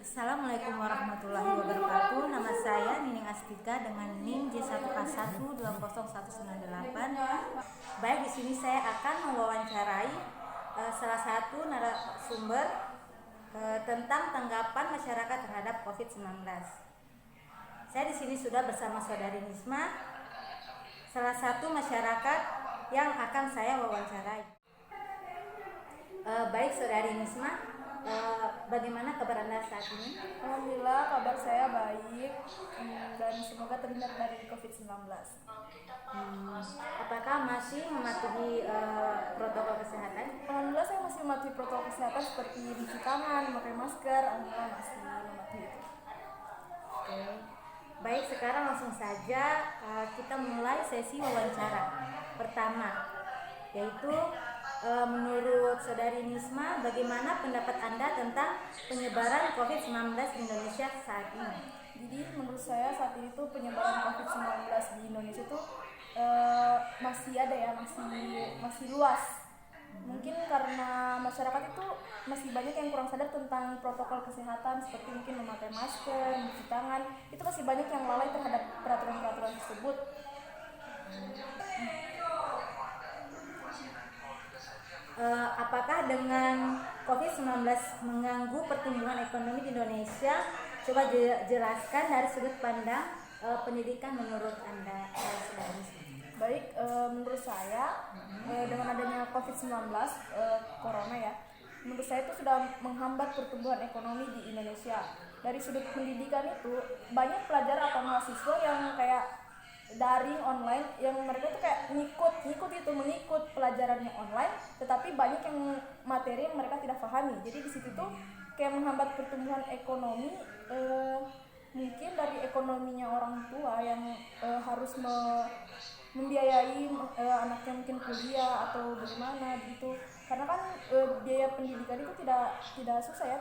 Assalamualaikum warahmatullahi wabarakatuh. Nama saya Nining Astika dengan NIM J1K1201198. Baik, di sini saya akan mewawancarai salah satu narasumber tentang tanggapan masyarakat terhadap COVID-19. Saya di sini sudah bersama Saudari Nisma, salah satu masyarakat yang akan saya wawancarai. Baik, Saudari Nisma, bagaimana kabar Anda saat ini? Alhamdulillah, kabar saya baik dan semoga terhindar dari COVID-19. Apakah masih mematuhi protokol kesehatan? Alhamdulillah, saya masih mematuhi protokol kesehatan seperti mencuci tangan, memakai masker. Alhamdulillah masih mematuhi itu. Oke. Baik, sekarang langsung saja kita mulai sesi wawancara pertama, yaitu menurut Saudari Nisma, bagaimana pendapat Anda tentang penyebaran COVID-19 di Indonesia saat ini? Jadi menurut saya saat ini tuh penyebaran COVID-19 di Indonesia tuh masih ada ya, masih luas. Mungkin karena masyarakat itu masih banyak yang kurang sadar tentang protokol kesehatan, seperti mungkin memakai masker, mencuci tangan. Itu masih banyak yang lalai terhadap peraturan-peraturan tersebut. Apakah dengan COVID-19 mengganggu pertumbuhan ekonomi di Indonesia? Coba jelaskan dari sudut pandang pendidikan menurut Anda, Saudari. Baik, menurut saya dengan adanya COVID-19, corona ya, menurut saya itu sudah menghambat pertumbuhan ekonomi di Indonesia. Dari sudut pendidikan itu, banyak pelajar atau mahasiswa yang kayak daring online, yang mereka tuh kayak mengikut pelajarannya online, tetapi banyak yang materi yang mereka tidak pahami. Jadi di situ tuh kayak menghambat pertumbuhan ekonomi. Mungkin dari ekonominya orang tua yang harus membiayai anaknya mungkin kuliah atau bagaimana gitu, karena kan biaya pendidikan itu tidak susah ya,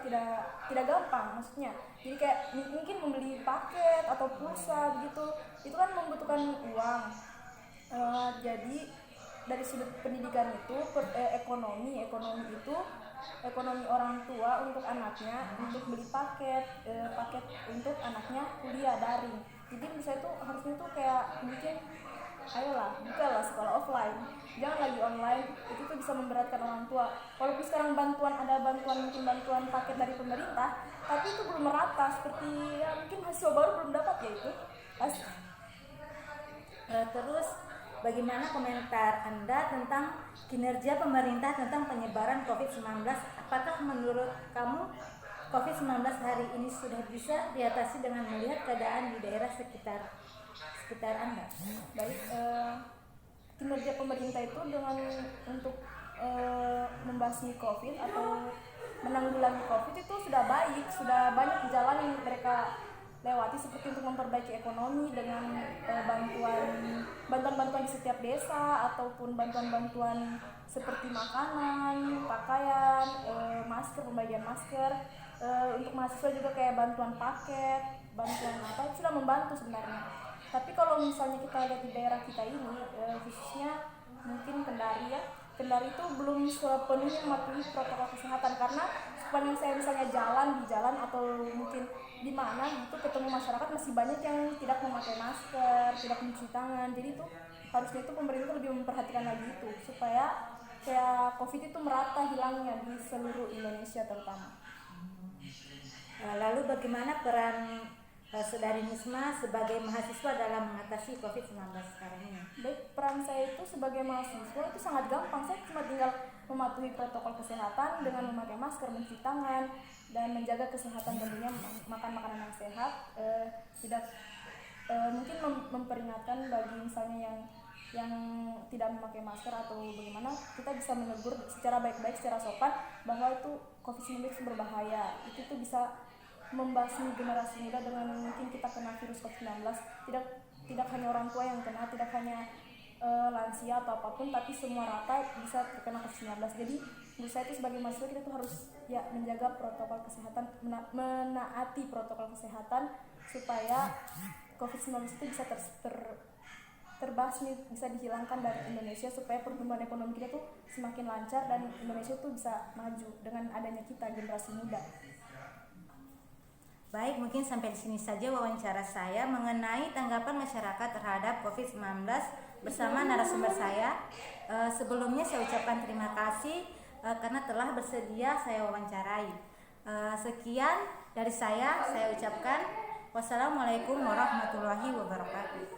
tidak gampang maksudnya. Jadi kayak mungkin membeli paket atau pulsa gitu, itu kan membutuhkan uang. Jadi dari sudut pendidikan itu ekonomi itu ekonomi orang tua untuk anaknya, untuk beli paket untuk anaknya kuliah daring. Jadi menurut saya tuh harusnya tuh kayak mungkin ayolah bukalah sekolah offline, jangan lagi online. Itu tuh bisa memberatkan orang tua. Walaupun sekarang ada bantuan paket dari pemerintah, tapi itu belum merata, seperti ya mungkin mahasiswa baru belum dapat ya itu. Terus bagaimana komentar Anda tentang kinerja pemerintah tentang penyebaran COVID-19? Apakah menurut kamu COVID-19 hari ini sudah bisa diatasi dengan melihat keadaan di daerah sekitar Anda? Baik, kinerja pemerintah itu untuk membasmi COVID atau menanggulangi COVID itu sudah baik, sudah banyak jalan yang mereka lewati, seperti untuk memperbaiki ekonomi dengan bantuan di setiap desa, ataupun bantuan seperti makanan, pakaian, masker, pembagian masker. Untuk mahasiswa juga kayak bantuan paket, bantuan apa, itu sudah membantu sebenarnya. Tapi kalau misalnya kita lihat di daerah kita ini, khususnya mungkin Kendari itu belum sepenuhnya mematuhi protokol kesehatan, karena sepanjang saya misalnya di jalan atau mungkin di mana gitu ketemu masyarakat, masih banyak yang tidak memakai masker, tidak mencuci tangan. Jadi itu harusnya itu pemerintah lebih memperhatikan lagi itu, supaya kayak COVID itu merata hilangnya di seluruh Indonesia terutama. Lalu bagaimana peran Saudari Nisma sebagai mahasiswa dalam mengatasi COVID-19 sekarang ini? Baik, peran saya itu sebagai mahasiswa itu sangat gampang. Saya cuma tinggal mematuhi protokol kesehatan dengan memakai masker, mencuci tangan, dan menjaga kesehatan, tentunya makan makanan yang sehat. Mungkin memperingatkan bagi misalnya yang tidak memakai masker atau bagaimana, kita bisa menegur secara baik-baik, secara sopan, bahwa itu COVID-19 itu berbahaya. Itu tuh bisa membasmi generasi muda dengan mungkin kita kena virus COVID-19. Tidak hanya orang tua yang kena, tidak hanya lansia atau apapun, tapi semua rata bisa terkena COVID-19. Jadi menurut saya itu sebagai mahasiswa kita tuh harus ya menjaga protokol kesehatan, menaati protokol kesehatan, supaya COVID-19 itu bisa terbasmi, bisa dihilangkan dari Indonesia, supaya pertumbuhan ekonomi kita tuh semakin lancar dan Indonesia tuh bisa maju dengan adanya kita generasi muda. Baik, mungkin sampai di sini saja wawancara saya mengenai tanggapan masyarakat terhadap COVID-19 bersama narasumber saya. Sebelumnya saya ucapkan terima kasih karena telah bersedia saya wawancarai. Sekian dari saya ucapkan wassalamualaikum warahmatullahi wabarakatuh.